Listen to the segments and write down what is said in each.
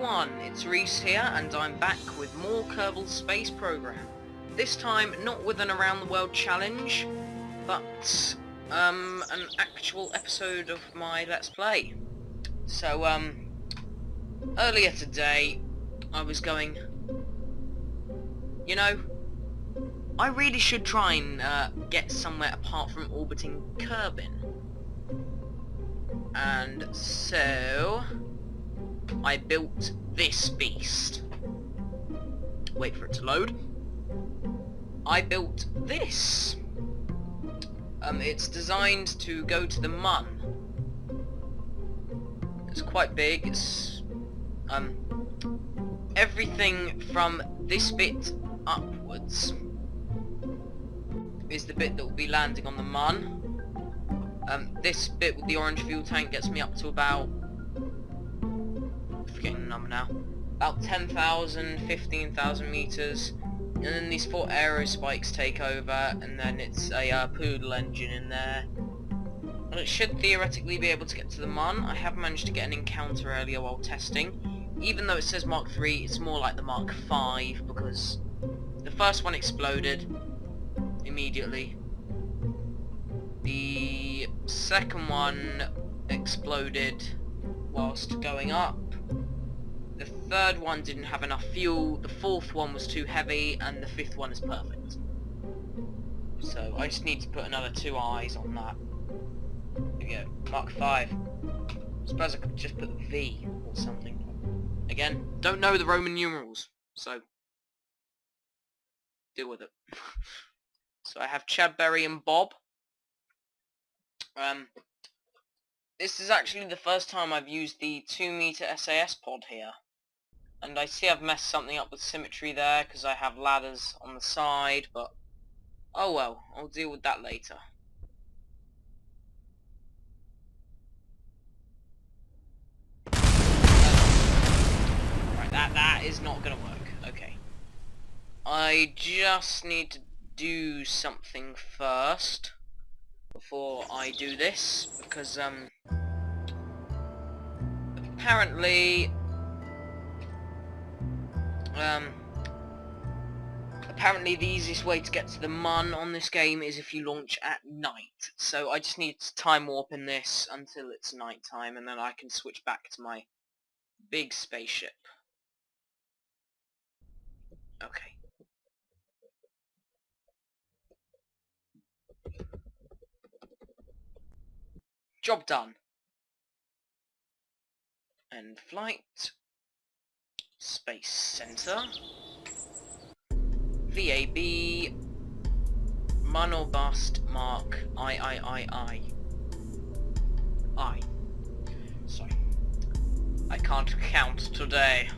everyone, it's Reese here, and I'm back with more Kerbal Space Program. This time, not with an around the world challenge, but an actual episode of my Let's Play. So, earlier today, I was going, you know, I really should try and get somewhere apart from orbiting Kerbin. And so I built this beast. Wait for it to load. I built this. It's designed to go to the Mun. It's quite big. It's everything from this bit upwards is the bit that will be landing on the Mun. This bit with the orange fuel tank gets me up to about, I'm forgetting the number now, about 10,000, 15,000 meters, and then these 4 aero spikes take over, and then it's a poodle engine in there. And it should theoretically be able to get to the Mun. I have managed to get an encounter earlier while testing. Even though it says Mark 3, it's more like the Mark 5, because the first one exploded immediately. The second one exploded whilst going up. The third one didn't have enough fuel, the fourth one was too heavy, and the fifth one is perfect. So I just need to put another 2 eyes on that. There we go, Mark 5. I suppose I could just put V or something. Again, don't know the Roman numerals, so deal with it. So I have Chadberry and Bob. This is actually the first time I've used the 2-meter SAS pod here. And I see I've messed something up with symmetry there, because I have ladders on the side, but oh well, I'll deal with that later. Right, that is not gonna work. Okay. I just need to do something first before I do this, because apparently the easiest way to get to the Mun on this game is if you launch at night. So I just need to time warp in this until it's night time, and then I can switch back to my big spaceship. Okay. Job done. End flight. Space Center. VAB. Mun or bust. Mark. I. Sorry. I can't count today.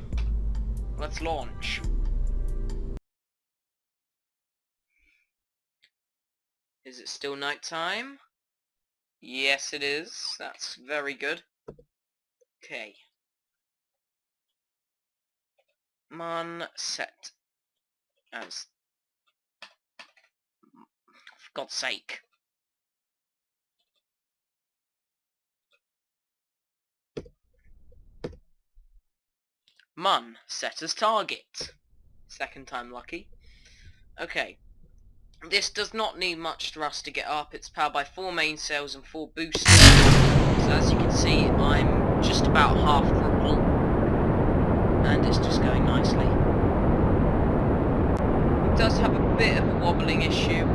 Let's launch. Is it still night time? Yes, it is. That's very good. Okay. Mun set as... For God's sake. Mun set as target. Second time lucky. Okay. This does not need much thrust to get up. It's powered by 4 mainsails and 4 boosters. So as you can see, I'm just about half throttle. And it's just going nicely. It does have a bit of a wobbling issue.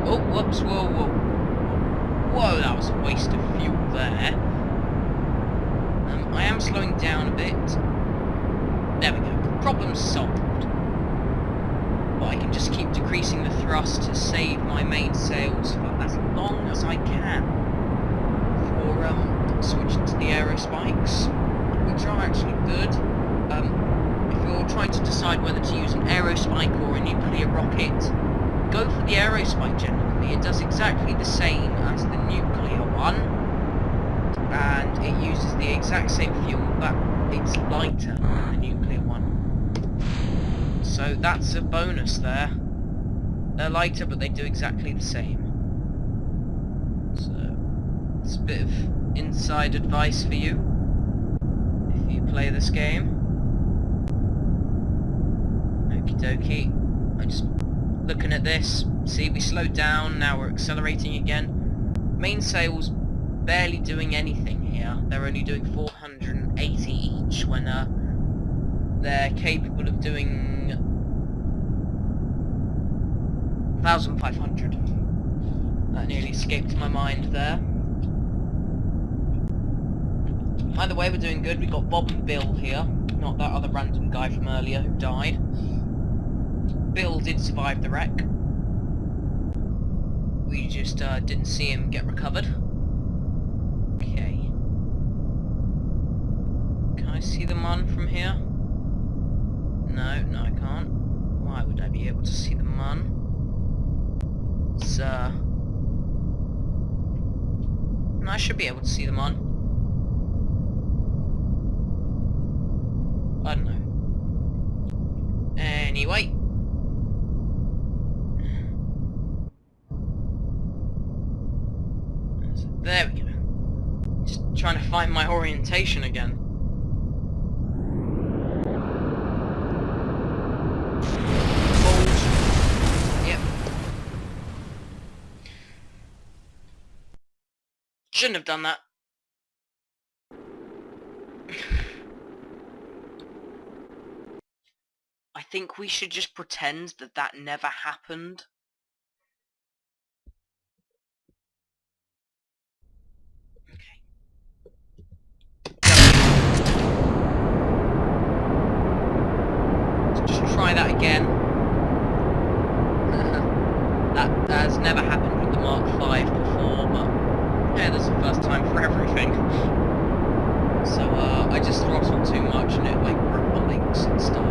Oh, whoops, whoa. Whoa, that was a waste of fuel there. I am slowing down a bit. There we go. Problem solved. But I can just keep decreasing the thrust to save my mainsails for as long as I can for switching to the aero spikes, which are actually good. If you're trying to decide whether to use an aero spike or a nuclear rocket, go for the aero spike generally. It does exactly the same as the nuclear one, and it uses the exact same fuel, but it's lighter than the nuclear one. So that's a bonus there. They're lighter, but they do exactly the same. So it's a bit of inside advice for you if you play this game. Okie dokie. I'm just looking at this. See, we slowed down, now we're accelerating again. Mainsail's barely doing anything here. They're only doing 480 each when they're capable of doing 1,500. That nearly escaped my mind there. Either way, we're doing good. We got Bob and Bill here, not that other random guy from earlier who died. Bill did survive the wreck. We just didn't see him get recovered. Okay. Can I see the Mun from here? No, I can't. Why would I be able to see the Mun? It's, I should be able to see the Mun. I don't know. Anyway. So there we go. Just trying to find my orientation again. Shouldn't have done that. I think we should just pretend that that never happened. Okay. Let's just try that again. That has never happened with the Mark V before, but yeah, that's the first time for everything. So, I just throttled too much and it, like, broke the links and stuff.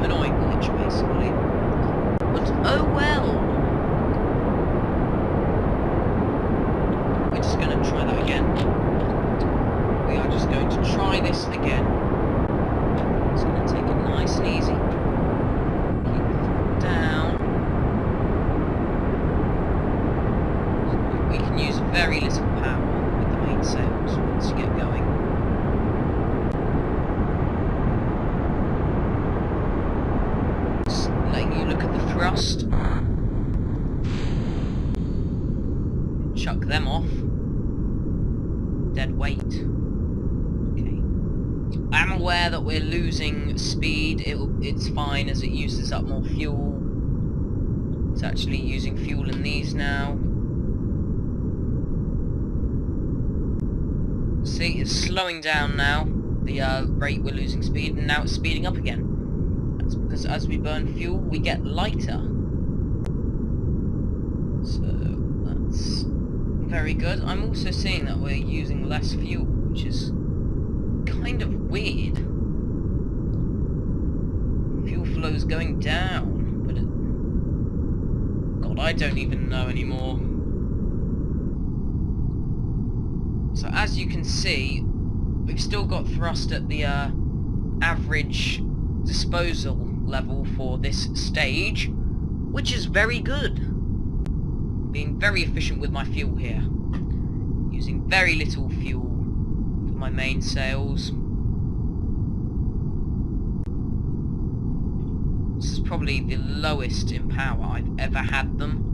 Annoying glitch, basically. But, oh well! We're just gonna try that again. We are just going to try this again. It's gonna take it nice and easy. Keep the throttle down. We can use very little power with the main sails once you get going. Just letting you look at the thrust. Chuck them off. Dead weight. Okay. I'm aware that we're losing speed. It's fine as it uses up more fuel. It's actually using fuel in these now. See, it's slowing down now, the rate we're losing speed, and now it's speeding up again. That's because as we burn fuel, we get lighter. So, that's very good. I'm also seeing that we're using less fuel, which is kind of weird. Fuel flow's going down, but God, I don't even know anymore. So as you can see, we've still got thrust at the average disposal level for this stage, which is very good. Being very efficient with my fuel here. Using very little fuel for my main sails. This is probably the lowest in power I've ever had them.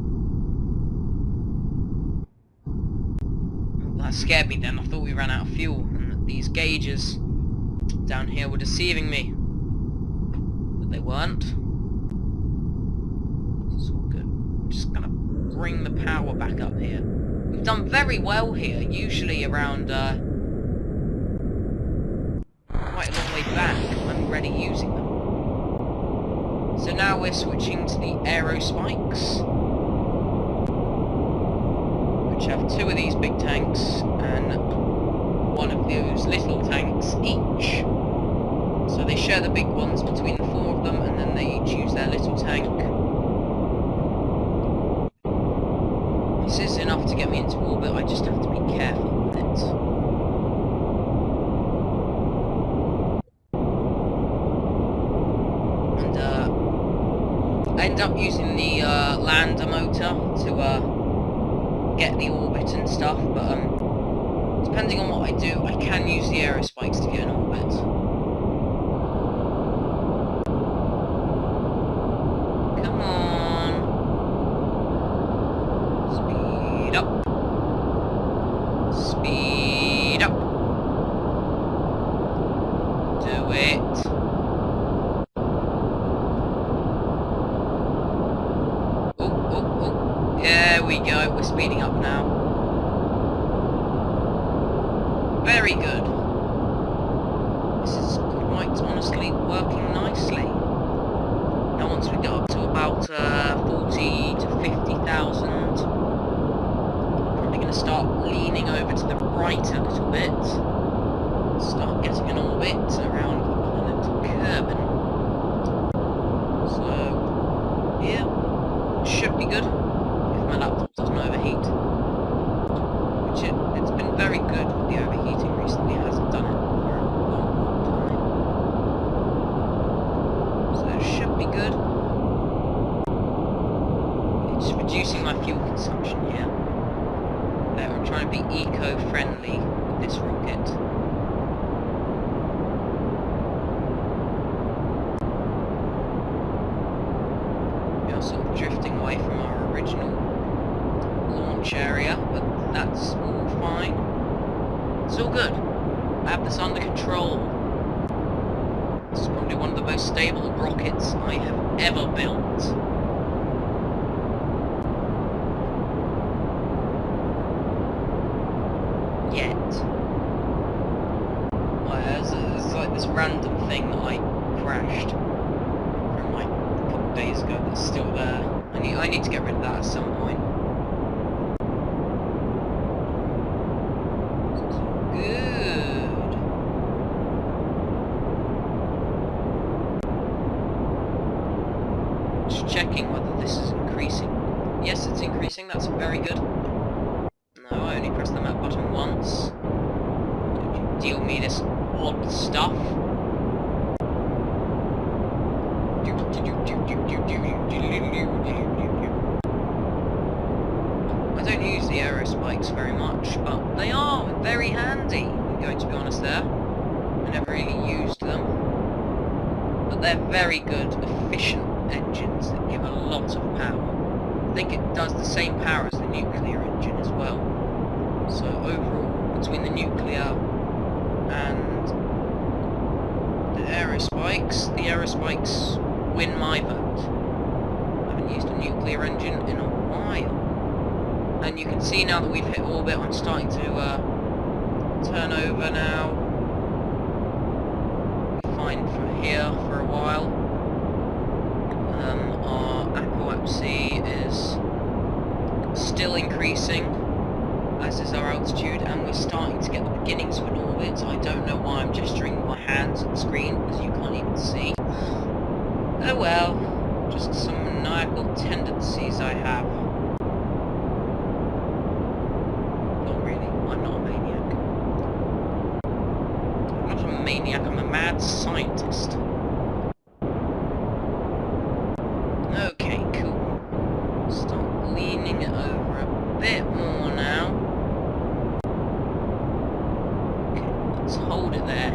That scared me then. I thought we ran out of fuel and that these gauges down here were deceiving me. But they weren't. It's all good. I'm just gonna bring the power back up here. We've done very well here, usually around quite a long way back when we're already using them. So now we're switching to the aero spikes, which have 2 of these big tanks and 1 of those little tanks each. So they share the big ones between the 4 of them, and then they each use their little tank. This is enough to get me into orbit, I just have to be careful with it. And I end up using the lander motor to get the orbit and stuff, but depending on what I do, I can use the aerospikes to get an orbit. bit. Oh. There we go. We're speeding up now. Very good. This is quite honestly working nicely. Now once we get up to about 40 to 50,000, we're probably going to start leaning over to the right a little bit. Start getting an orbit around the planet Kerbin. So, yeah, should be good if my laptop doesn't overheat. Which it's been very good with the overheating recently. It hasn't done it for a long time. So it should be good. It's reducing my fuel consumption here. I'm trying to be eco-friendly with this rocket. We are sort of drifting away from our original launch area, but that's all fine. It's all good. I have this under control. This is probably one of the most stable rockets I have ever built. Yet. Well, it's like this random thing that I crashed from like a couple of days ago that's still there. I need to get rid of that at some point. Good. Just checking whether this is increasing. Yes, it's increasing. That's very good. No, I only pressed the map button once. Don't you deal me this odd stuff. I don't use the aero spikes very much, but they are very handy, I'm going to be honest there. I never really used them. But they're very good, efficient engines that give a lot of power. I think it does the same power as the nuclear engine as well. So overall, between the nuclear and the aerospikes win my vote. I haven't used a nuclear engine in a while. And you can see now that we've hit orbit, I'm starting to turn over now. Fine from here for a while. Our apoapsy is still increasing, as is our altitude, and we're starting to get the beginnings of an orbit. I don't know why I'm gesturing with my hands at the screen, because you can't even see. Oh well, just some maniacal tendencies I have. Not really, I'm not a maniac. I'm not a maniac, I'm a mad scientist. Okay, cool. Start leaning over a bit more now. Okay, let's hold it there.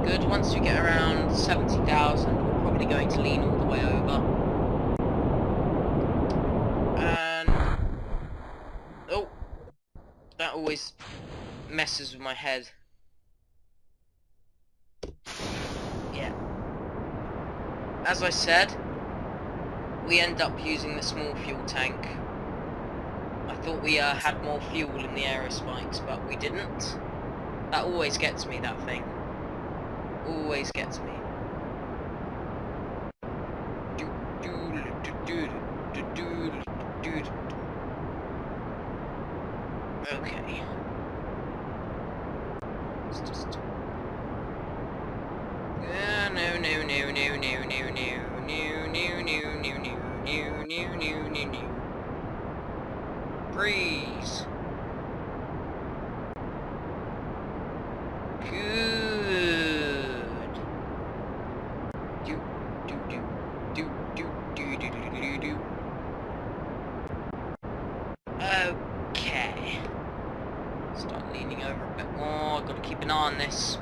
Good, once we get around 70,000, we're probably going to lean all the way over. And... oh! That always messes with my head. Yeah. As I said, we end up using the small fuel tank. I thought we had more fuel in the aerospikes, but we didn't. That always gets me, that thing. Always gets me. Okay. Let's just... no. Freeze. Good. Okay. Start leaning over a bit more. Got to keep an eye on this.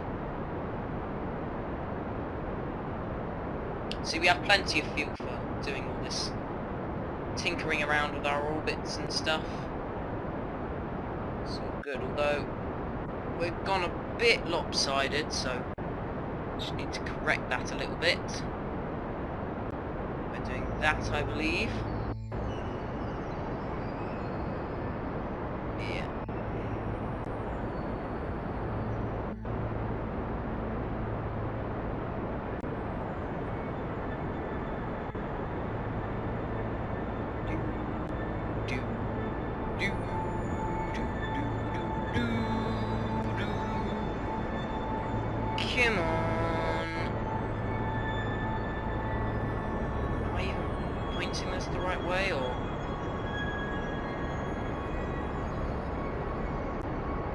See, we have plenty of fuel for doing all this tinkering around with our orbits and stuff. It's all good, although we're gonna bit lopsided, so just need to correct that a little bit. We're doing that, I believe. Yeah. Come on. Am I even pointing this the right way, or?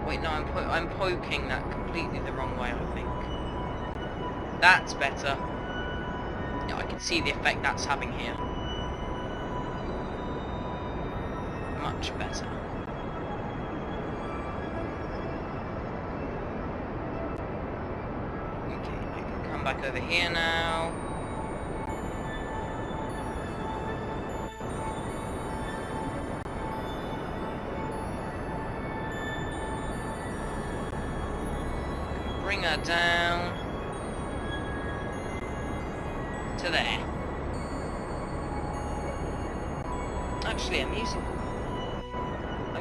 Wait, no, I'm poking that completely the wrong way, I think. That's better. Yeah, I can see the effect that's having here. Much better. Back over here now. Bring her down to there. Actually, I'm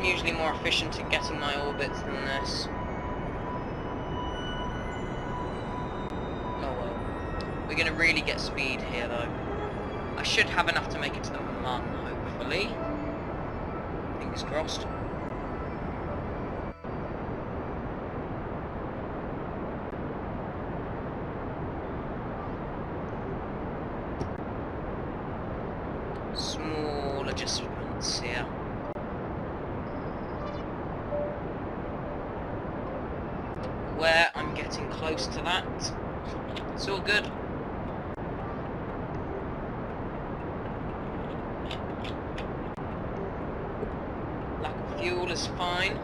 usually more efficient at getting my orbits than this. We're going to really get speed here, though. I should have enough to make it to the Mun, hopefully. Fingers crossed. Small adjustments here. Where I'm getting close to that. It's all good. Fuel is fine.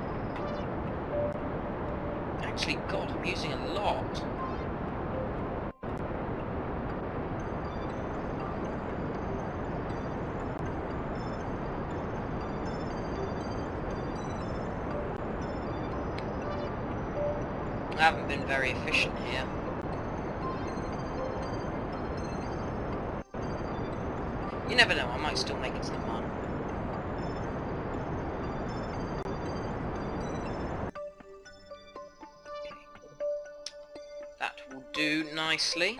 Actually, God, I'm using a lot. I haven't been very efficient here. You never know, I might still make it to the Mun. Do nicely.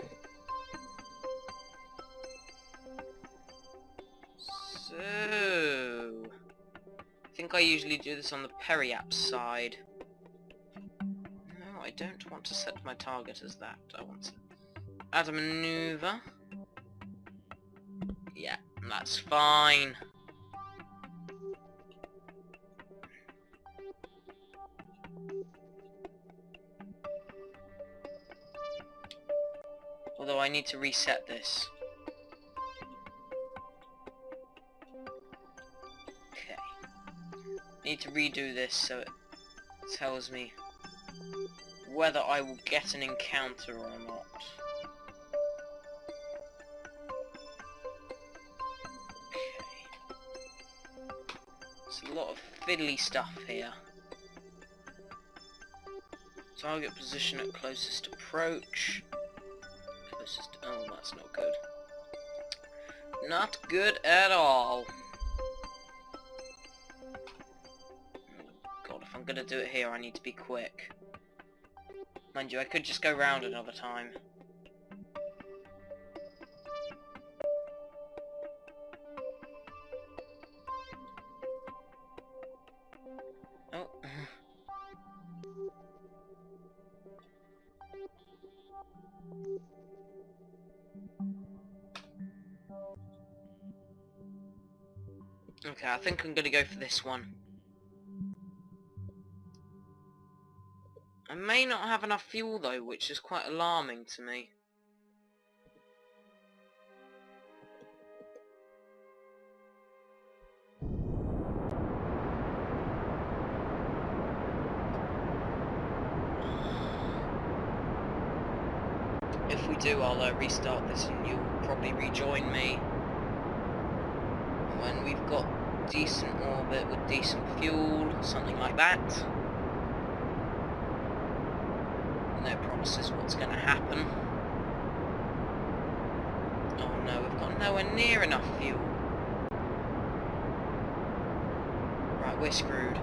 So, I think I usually do this on the Periaps side. No, I don't want to set my target as that. I want to add a maneuver. Yeah, that's fine. Although I need to reset this. Okay. Need to redo this so it tells me whether I will get an encounter or not. Okay. There's a lot of fiddly stuff here. Target position at closest approach. Oh, that's not good. Not good at all. God, if I'm gonna do it here, I need to be quick. Mind you, I could just go round another time. Oh. Okay, I think I'm gonna go for this one. I may not have enough fuel though, which is quite alarming to me. If we do, I'll restart this and you'll probably rejoin me when we've got decent orbit with decent fuel, something like that. no promises what's going to happen. Oh no, we've got nowhere near enough fuel. Right, we're screwed.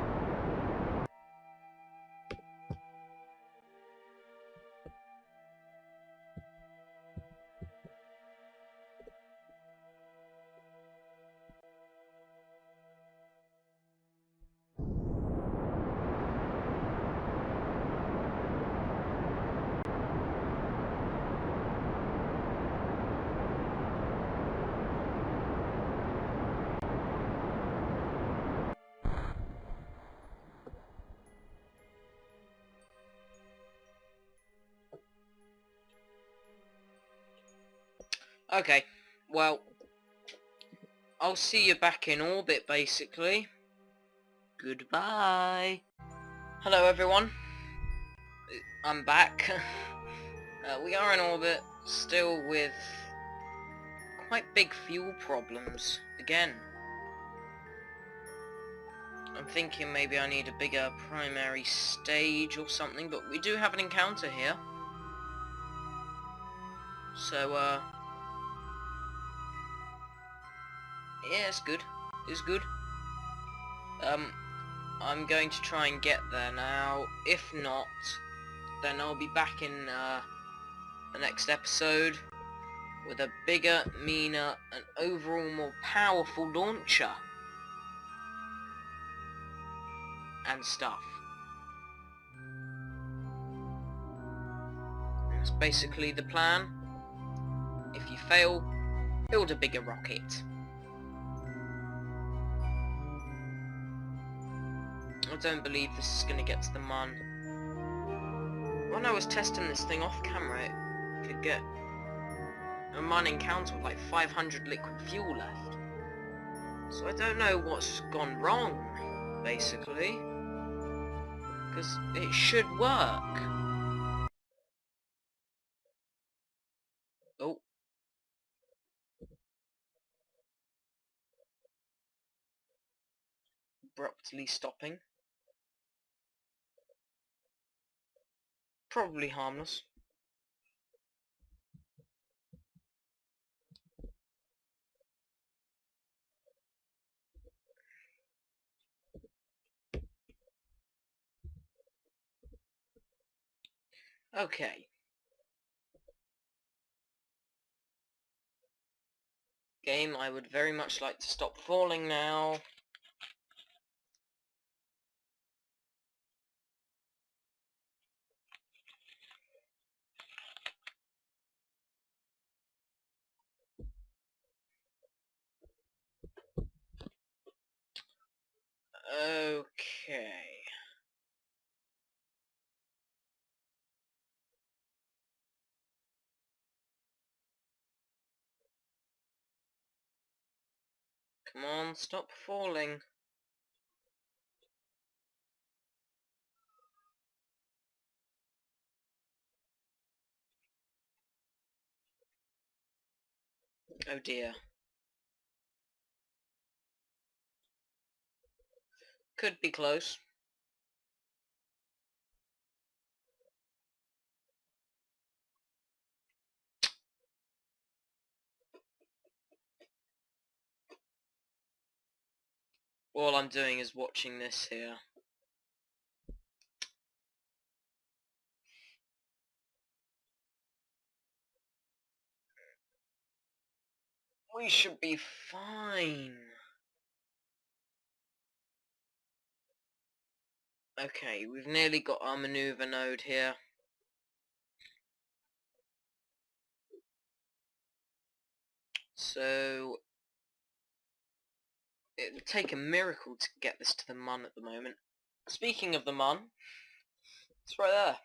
Okay, well, I'll see you back in orbit, basically. Goodbye. Hello, everyone. I'm back. We are in orbit, still with quite big fuel problems, again. I'm thinking maybe I need a bigger primary stage or something, but we do have an encounter here. So, yeah, it's good. It's good. I'm going to try and get there now. If not, then I'll be back in the next episode with a bigger, meaner, and overall more powerful launcher and stuff. That's basically the plan. If you fail, build a bigger rocket. I don't believe this is going to get to the Mun. When I was testing this thing off camera, it could get a Mun encounter with like 500 liquid fuel left. So I don't know what's gone wrong, basically. Because it should work. Oh. Abruptly stopping. Probably harmless. Okay. Game, I would very much like to stop falling now. Okay. Come on, stop falling. Oh dear. Could be close. All I'm doing is watching this here. We should be fine. Okay, we've nearly got our maneuver node here. So it would take a miracle to get this to the Mun at the moment. Speaking of the Mun, it's right there.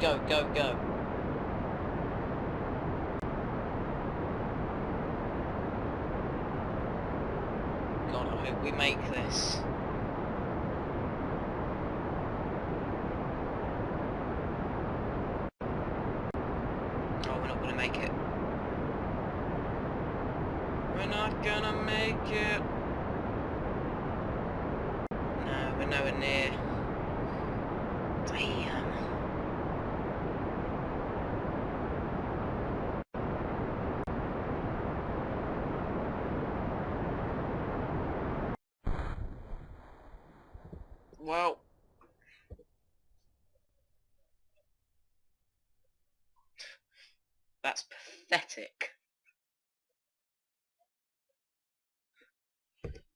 Go, go, go. God, I hope we make this. Oh, we're not gonna make it. We're not gonna make it. No, we're nowhere near. Damn. Well, that's pathetic.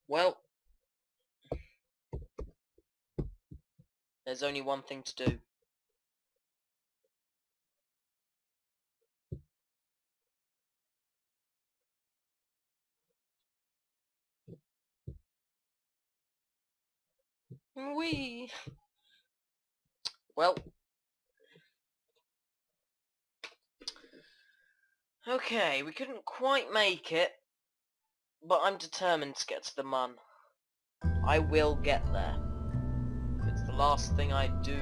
Well, there's only one thing to do. Whee! Well, okay, we couldn't quite make it, but I'm determined to get to the Mun. I will get there. It's the last thing I do.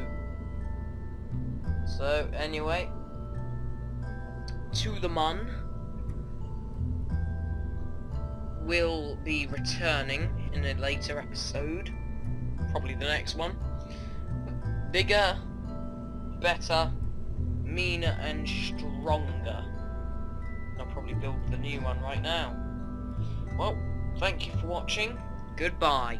So, anyway, to the Mun. We'll be returning in a later episode. Probably the next one. Bigger, better, meaner and stronger. I'll probably build the new one right now. Well, thank you for watching. Goodbye.